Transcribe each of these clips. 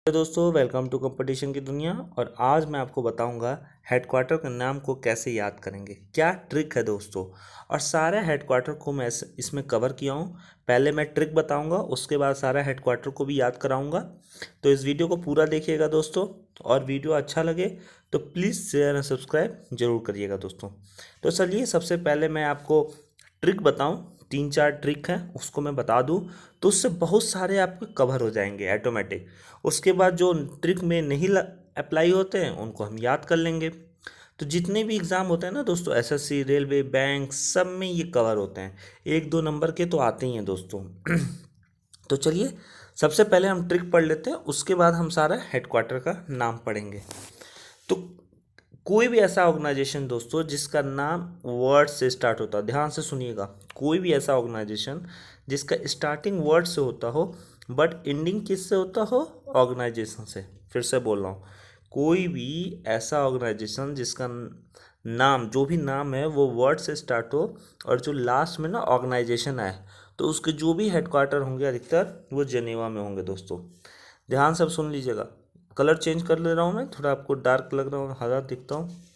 तो दोस्तों welcome to competition की दुनिया। और आज मैं आपको बताऊंगा हेडक्वार्टर के नाम को कैसे याद करेंगे, क्या ट्रिक है दोस्तों। और सारे हेडक्वार्टर को मैं इसमें कवर किया हूँ। पहले मैं ट्रिक बताऊंगा, उसके बाद सारा हेडक्वार्टर को भी याद कराऊंगा। तो इस वीडियो को पूरा देखिएगा दोस्तों, और वीडियो अच्छा लगे तो प्लीज़ शेयर एंड सब्सक्राइब जरूर करिएगा दोस्तों। तो चलिए सबसे पहले मैं आपको ट्रिक बताऊं, 3-4 ट्रिक हैं उसको मैं बता दूं, तो उससे बहुत सारे आपके कवर हो जाएंगे ऑटोमेटिक। उसके बाद जो ट्रिक में नहीं अप्लाई होते हैं उनको हम याद कर लेंगे। तो जितने भी एग्ज़ाम होते हैं ना दोस्तों, एसएससी, रेलवे, बैंक, सब में ये कवर होते हैं। 1-2 नंबर के तो आते ही हैं दोस्तों। तो चलिए सबसे पहले हम ट्रिक पढ़ लेते हैं, उसके बाद हम सारा हेडक्वार्टर का नाम पढ़ेंगे। तो कोई भी ऐसा ऑर्गेनाइजेशन दोस्तों जिसका नाम वर्ड से स्टार्ट होता है, ध्यान से सुनिएगा, कोई भी ऐसा ऑर्गेनाइजेशन जिसका स्टार्टिंग वर्ड से होता हो बट एंडिंग किस से होता हो, ऑर्गेनाइजेशन से। फिर से बोल रहा हूँ, कोई भी ऐसा ऑर्गेनाइजेशन जिसका नाम, जो भी नाम है वो वर्ड से स्टार्ट हो और जो लास्ट में ना ऑर्गेनाइजेशन आए, तो उसके जो भी हेडक्वार्टर होंगे अधिकतर वो जेनेवा में होंगे दोस्तों। ध्यान से अब सुन लीजिएगा। कलर चेंज कर ले रहा हूँ मैं, थोड़ा आपको डार्क लग रहा हूँ, हरा दिखता हूँ।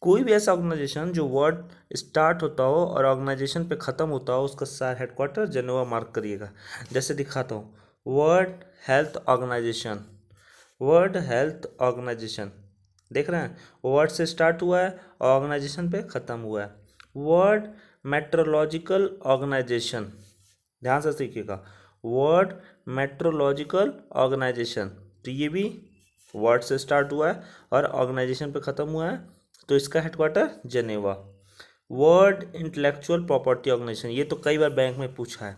कोई भी ऐसा ऑर्गेनाइजेशन जो वर्ड स्टार्ट होता हो और ऑर्गेनाइजेशन पे ख़त्म होता हो, उसका सार हेडक्वार्टर जेनेवा मार्क करिएगा। जैसे दिखाता हूँ, World Health Organization, World Health Organization, देख रहे हैं, वर्ड से स्टार्ट हुआ है और ऑर्गेनाइजेशन पे ख़त्म हुआ है। वर्ल्ड मेट्रोलॉजिकल ऑर्गेनाइजेशन, ध्यान से सीखिएगा, वर्ल्ड मेट्रोलॉजिकल ऑर्गेनाइजेशन, तो ये भी वर्ड से स्टार्ट हुआ है और ऑर्गेनाइजेशन पे ख़त्म हुआ है, तो इसका headquarter Geneva. World Intellectual Property Organization, ये तो कई बार बैंक में पूछा है।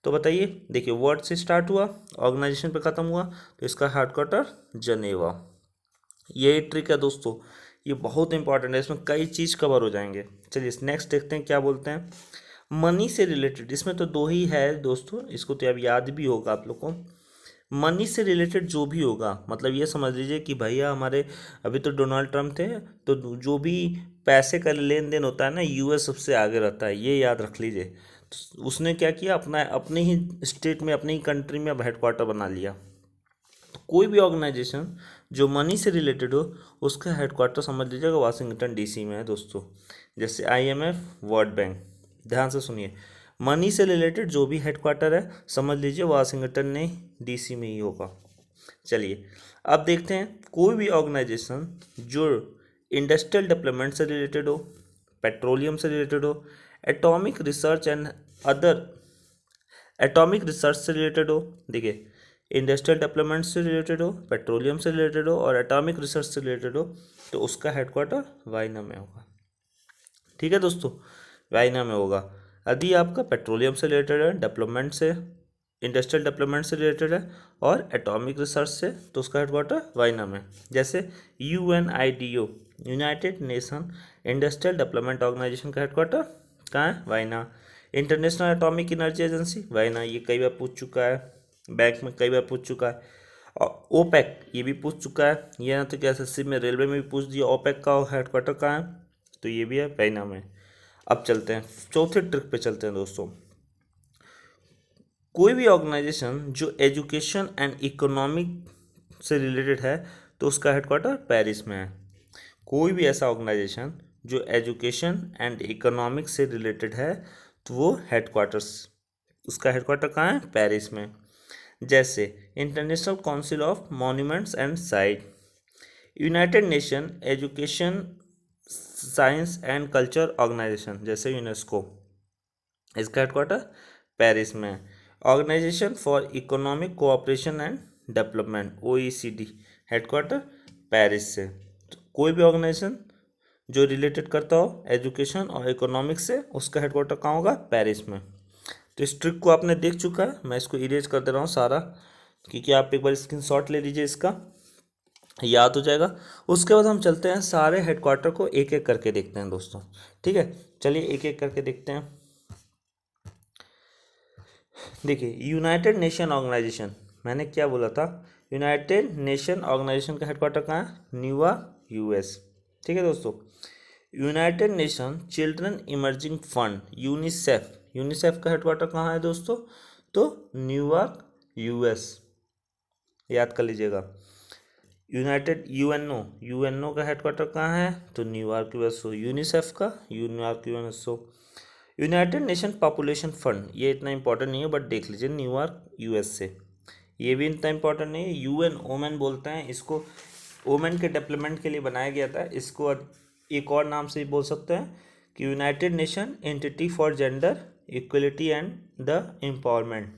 तो बताइए, देखिए वर्ड से स्टार्ट हुआ, ऑर्गेनाइजेशन पे ख़त्म हुआ, तो इसका हेडक्वार्टर जेनेवा। ये ट्रिक है दोस्तों, ये बहुत इंपॉर्टेंट है, इसमें कई चीज़ कवर हो जाएंगे। चलिए नेक्स्ट देखते हैं क्या बोलते हैं। मनी से रिलेटेड, इसमें तो दो ही है दोस्तों, इसको तो अब याद भी होगा आप लोग को। मनी से रिलेटेड जो भी होगा, मतलब ये समझ लीजिए कि भैया हमारे अभी तो डोनाल्ड ट्रम्प थे, तो जो भी पैसे का लेन देन होता है ना, यूएस सबसे आगे रहता है, ये याद रख लीजिए। तो उसने क्या किया, अपना अपने ही स्टेट में, अपनी ही कंट्री में अब हेडक्वार्टर बना लिया। तो कोई भी ऑर्गेनाइजेशन जो मनी से रिलेटेड हो, उसका हेडक्वार्टर समझ लीजिएगा वाशिंगटन डीसी में है दोस्तों। जैसे आईएमएफ, वर्ल्ड बैंक, ध्यान से सुनिए, मनी से रिलेटेड जो भी हेडक्वार्टर है समझ लीजिए वाशिंगटन ने डीसी में ही होगा। चलिए अब देखते हैं, कोई भी ऑर्गेनाइजेशन जो इंडस्ट्रियल डेवलपमेंट से रिलेटेड हो, पेट्रोलियम से रिलेटेड हो, atomic research and other, atomic research से रिलेटेड हो, देखिए इंडस्ट्रियल डेवलपमेंट से रिलेटेड हो, पेट्रोलियम से रिलेटेड हो और एटॉमिक रिसर्च से रिलेटेड हो, तो उसका हेडक्वार्टर वाइना में होगा। ठीक है दोस्तों, वाइना में होगा। यदि आपका पेट्रोलियम से रिलेटेड है, डेवलपमेंट से, इंडस्ट्रियल डेवलपमेंट से रिलेटेड है और एटॉमिक रिसर्च से, तो उसका हेडक्वार्टर वाइना में। जैसे UNIDO, United Nation Industrial Development Organization का हेडक्वार्टर कहाँ है, Vienna. International Atomic Energy Agency, Vienna, ये कई बार पूछ चुका है, बैंक में कई बार पूछ चुका है। और ओपेक, ये भी पूछ चुका है, ये ना तो क्या एसएससी में, रेलवे में भी पूछ दिया, ओपेक का हेडक्वार्टर कहाँ है, तो ये भी है वाइना में। अब चलते हैं चौथे ट्रिक पे चलते हैं दोस्तों। कोई भी ऑर्गेनाइजेशन जो एजुकेशन एंड इकोनॉमिक से रिलेटेड है, तो उसका हेडक्वार्टर पेरिस में है। कोई भी ऐसा ऑर्गेनाइजेशन जो एजुकेशन एंड इकोनॉमिक से रिलेटेड है, तो वो हेडक्वार्टर्स, उसका हेडक्वार्टर कहाँ है, पेरिस में। जैसे International Council of Monuments and Site, United Nation Education Science and Culture Organization, जैसे यूनेस्को, इसका हेडक्वार्टर पेरिस में। Organization for Economic Cooperation and Development, OECD, headquarter Paris से। तो कोई भी ऑर्गेनाइजेशन जो रिलेटेड करता हो एजुकेशन और इकोनॉमिक्स से, उसका हेडक्वार्टर कहाँ होगा, पेरिस में। तो इस ट्रिक को आपने देख चुका है, मैं इसको इरेज कर दे रहा हूँ सारा, क्योंकि आप एक बार स्क्रीनशॉट ले लीजिए, इसका याद हो जाएगा। उसके बाद हम चलते हैं सारे हेडक्वार्टर को एक एक करके देखते हैं दोस्तों। ठीक है, चलिए एक एक करके देखते हैं। देखिए यूनाइटेड नेशन ऑर्गेनाइजेशन, मैंने क्या बोला था, यूनाइटेड नेशन ऑर्गेनाइजेशन का हेडक्वार्टर कहाँ है, न्यूयॉर्क, यूएस। ठीक है दोस्तों। United nation children emerging fund, UNICEF, UNICEF का हेडक्वार्टर कहाँ है दोस्तों, तो न्यूयॉर्क, यूएस। याद कर लीजिएगा। यूनाइटेड यूएनओ का हेडक्वार्टर कहाँ है? तो न्यूयॉर्क यूएसओ। यूनिसेफ का New York USO. United nation population fund, ये इतना इंपॉर्टेंट नहीं है बट देख लीजिए, न्यूयॉर्क यूएसए। ये भी इतना इंपॉर्टेंट नहीं है। यूएन ओमेन बोलते हैं इसको, वुमेन के डेवलपमेंट के लिए बनाया गया था। इसको एक और नाम से भी बोल सकते हैं कि United nation entity for gender equality and the empowerment.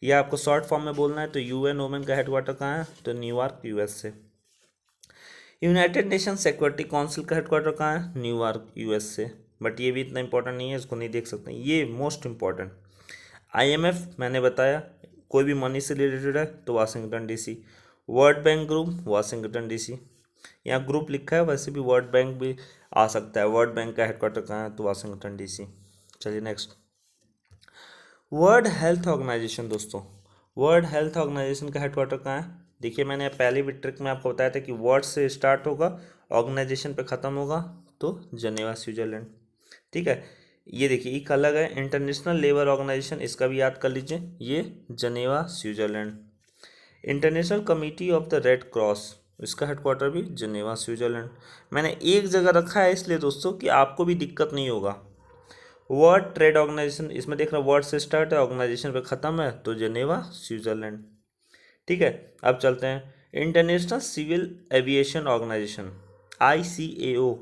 ये आपको शॉर्ट फॉर्म में बोलना है। तो यूएन वुमेन का हेडक्वार्टर कहाँ है? तो New York USA. United nation security council का हेडक्वार्टर कहाँ है? New York USA. बट ये भी इतना इंपॉर्टेंट नहीं है, इसको नहीं देख सकते। ये मोस्ट इंपॉर्टेंट। आईएमएफ मैंने बताया, कोई भी मनी से रिलेटेड है तो Washington DC. World bank group Washington DC. यहाँ ग्रुप लिखा है, वैसे भी वर्ल्ड बैंक भी आ सकता है। वर्ल्ड बैंक का हेडक्वार्टर कहाँ है? तो वाशिंगटन डीसी। चलिए नेक्स्ट, वर्ल्ड हेल्थ ऑर्गेनाइजेशन। दोस्तों वर्ल्ड हेल्थ ऑर्गेनाइजेशन का हेडक्वार्टर कहाँ है? देखिए मैंने पहले भी ट्रिक में आपको बताया था कि वर्ड से स्टार्ट होगा, ऑर्गेनाइजेशन पे ख़त्म होगा, तो जनेवा स्विट्जरलैंड। ठीक है, ये देखिए एक अलग है, इंटरनेशनल लेबर ऑर्गेनाइजेशन, इसका भी याद कर लीजिए, ये Geneva Switzerland. International Committee of the Red Cross, इसका हेडक्वार्टर भी जनेवा स्विट्जरलैंड। मैंने एक जगह रखा है इसलिए दोस्तों कि आपको भी दिक्कत नहीं होगा। वर्ल्ड ट्रेड ऑर्गेनाइजेशन, इसमें देख रहा वर्ड से स्टार्ट है, ऑर्गेनाइजेशन पे ख़त्म है, तो जनेवा स्विट्जरलैंड। ठीक है, अब चलते हैं International Civil Aviation Organization ICAO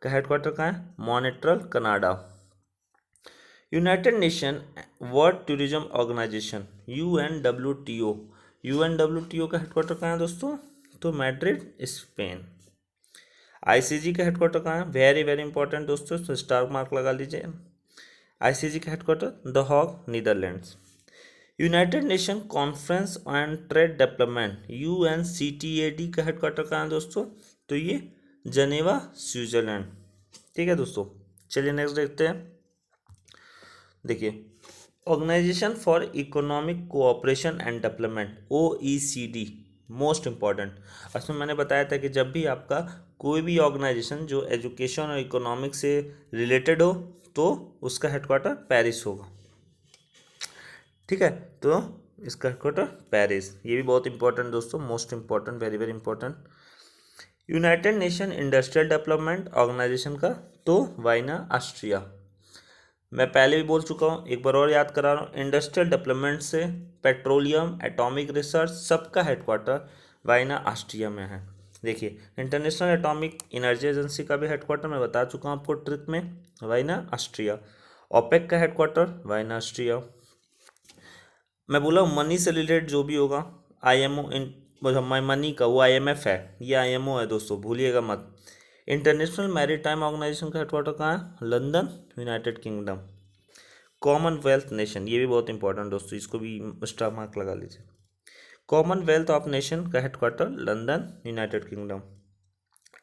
का हेडक्वार्टर कहाँ है? Montreal Canada. United Nation World Tourism Organization UNWTO का हेडक्वार्टर कहाँ है दोस्तों? तो मैड्रिड स्पेन। ICG का हेडक्वार्टर कहाँ है? वेरी वेरी इंपॉर्टेंट दोस्तों, तो स्टार मार्क लगा लीजिए। ICG का headquarter the Hague Netherlands. United Nation Conference on Trade Development UNCTAD का हेडक्वार्टर कहाँ है दोस्तों? तो ये जनेवा स्विट्जरलैंड। ठीक है दोस्तों, चलिए नेक्स्ट देखते हैं। देखिए Organization for Economic Cooperation and Development OECD, most important. उसमें मैंने बताया था कि जब भी आपका कोई भी ऑर्गेनाइजेशन जो एजुकेशन और इकोनॉमिक से रिलेटेड हो तो उसका हेडक्वार्टर पेरिस होगा। ठीक है, तो इसका हेडक्वार्टर पेरिस। ये भी बहुत इंपॉर्टेंट दोस्तों, most important, very very important. United Nation Industrial Development Organization का तो वाइना ऑस्ट्रिया। मैं पहले भी बोल चुका हूँ, एक बार और याद करा रहा हूँ, इंडस्ट्रियल डेवलपमेंट से पेट्रोलियम, एटॉमिक रिसर्च, सबका हेडक्वार्टर वाइना ऑस्ट्रिया में है। देखिए इंटरनेशनल एटॉमिक एनर्जी एजेंसी का भी हेडक्वार्टर मैं बता चुका हूँ आपको ट्रिक में, वाइना ऑस्ट्रिया। ओपेक का हेडक्वार्टर वाइना ऑस्ट्रिया। मैं बोला मनी से रिलेटेड जो भी होगा, IMO इन मनी का वो IMF है, ये IMO है दोस्तों, भूलिएगा मत। इंटरनेशनल मैरीटाइम ऑर्गेनाइजेशन का हेडक्वार्टर कहाँ है? London, United kingdom. Commonwealth nation, ये भी बहुत इंपॉर्टेंट दोस्तों, इसको भी स्टार मार्क लगा लीजिए। कॉमनवेल्थ ऑफ नेशन का headquarter London, United Kingdom.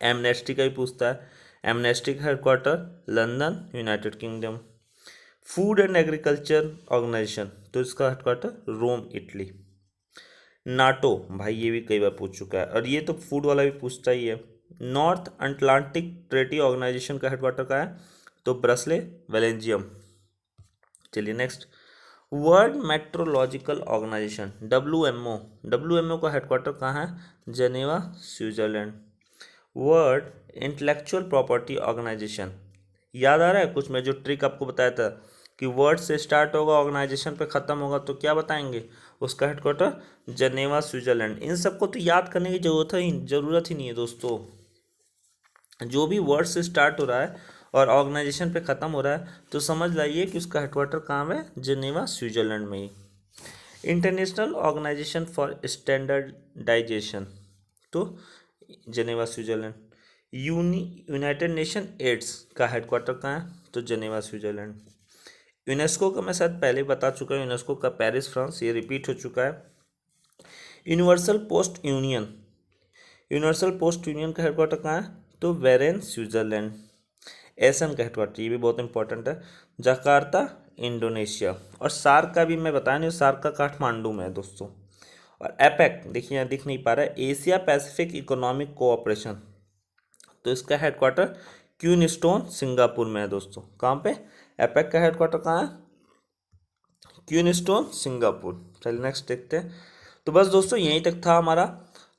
Amnesty का भी पूछता है, एमनेस्टी का headquarter London, United Kingdom. Food and Agriculture Organization, तो इसका हेडक्वार्टर रोम, इटली। नाटो, भाई ये भी कई बार पूछ चुका है, और ये तो फूड वाला भी पूछता ही है। नॉर्थ अटलांटिक ट्रेटी ऑर्गेनाइजेशन का हेडक्वार्टर कहाँ है? तो ब्रसले, बेल्जियम। चलिए next, World Meteorological Organization WMO का हेडक्वार्टर कहाँ है? Geneva, Switzerland. World Intellectual Property Organization, याद आ रहा है कुछ मैं जो ट्रिक आपको बताया था कि वर्ड से स्टार्ट होगा, ऑर्गेनाइजेशन पे ख़त्म होगा, तो क्या बताएंगे? उसका हेडक्वार्टर जनेवा, स्विट्जरलैंड। इन सबको तो याद करने की जरूरत ही नहीं है दोस्तों। जो भी वर्ड से स्टार्ट हो रहा है और ऑर्गेनाइजेशन पे ख़त्म हो रहा है तो समझ लाइए कि उसका हेडक्वार्टर कहाँ है? जनेवा, स्विट्जरलैंड में ही। इंटरनेशनल ऑर्गेनाइजेशन फॉर स्टैंडर्डाइजेशन, तो जनेवा, स्विट्जरलैंड। यूनाइटेड नेशन एड्स का हेडक्वार्टर कहाँ है? तो जनेवा, स्विट्जरलैंड। यूनेस्को का मैं शायद पहले बता चुका हूँ, यूनेस्को का पेरिस, फ्रांस, ये रिपीट हो चुका है। यूनिवर्सल पोस्ट यूनियन का हेडक्वार्टर कहाँ है? तो वेरेन, स्विट्जरलैंड। एसन का हेडक्वार्टर, ये भी बहुत इंपॉर्टेंट है, जकार्ता, इंडोनेशिया। और सार्क का भी मैं बताया नहीं, सार्क का काठमांडू में है दोस्तों। और एपेक, देखिए यहाँ दिख नहीं पा रहा है, एशिया पैसिफिक इकोनॉमिक कोऑपरेशन, तो इसका हेडक्वार्टर क्यूनस्टोन, सिंगापुर में है दोस्तों। कहाँ पे? एपेक का हेडक्वार्टर कहाँ है? क्यूनस्टोन, सिंगापुर। चलिए नेक्स्ट देखते हैं। तो बस दोस्तों यहीं तक था हमारा।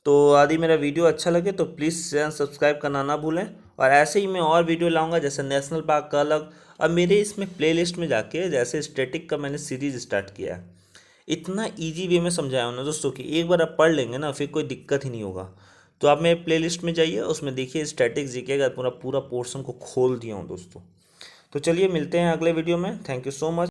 तो यदि मेरा वीडियो अच्छा लगे तो प्लीज़ चैनल सब्सक्राइब करना ना भूलें। और ऐसे ही मैं और वीडियो लाऊंगा, जैसे नेशनल पार्क का अलग, और मेरे इसमें प्लेलिस्ट में जाके जैसे स्टैटिक का मैंने सीरीज स्टार्ट किया है। इतना इजी वे में समझाया हूं ना दोस्तों कि एक बार आप पढ़ लेंगे ना, फिर कोई दिक्कत ही नहीं होगा। तो आप मेरे प्लेलिस्ट में जाइए, उसमें देखिए स्टैटिक जीके का पूरा पूरा पोर्शन को खोल दिया हूँ दोस्तों। तो चलिए मिलते हैं अगले वीडियो में। Thank you so much.